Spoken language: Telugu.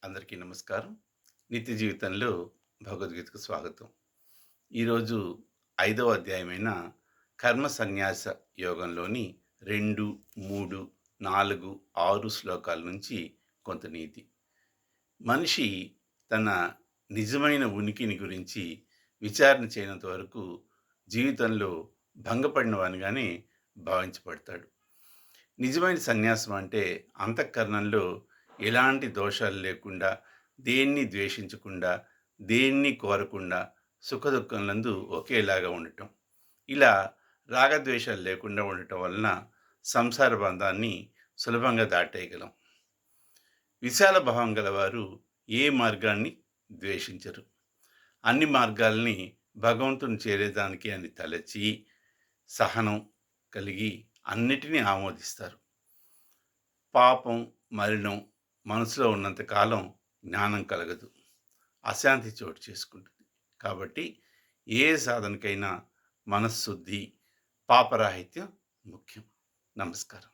అందరికీ నమస్కారం. నిత్య జీవితంలో భగవద్గీతకు స్వాగతం. ఈరోజు ఐదవ అధ్యాయమైన కర్మ సన్యాస యోగంలోని 2, 3, 4, 6 శ్లోకాల నుంచి కొంత నీతి. మనిషి తన నిజమైన ఉనికిని గురించి విచారణ చేయనంత వరకు జీవితంలో భంగపడిన వానిగానే భావించబడతాడు. నిజమైన సన్యాసం అంటే అంతఃకరణంలో ఎలాంటి దోషాలు లేకుండా, దేన్ని ద్వేషించకుండా, దేన్ని కోరకుండా, సుఖదుఖములందు ఒకేలాగా ఉండటం. ఇలా రాగద్వేషాలు లేకుండా ఉండటం వలన సంసార బంధాన్ని సులభంగా దాటేయగలం. విశాల భావం గలవారు ఏ మార్గాన్ని ద్వేషించరు. అన్ని మార్గాల్ని భగవంతుని చేరేదానికి అని తలచి, సహనం కలిగి అన్నిటినీ ఆమోదిస్తారు. పాపం, మలినం మనసులో ఉన్నంత కాలం జ్ఞానం కలగదు. అశాంతి చోటు చేసుకుంటుంది. కాబట్టి ఏ సాధనకైనా మనశ్శుద్ధి, పాపరాహిత్యం ముఖ్యం. నమస్కారం.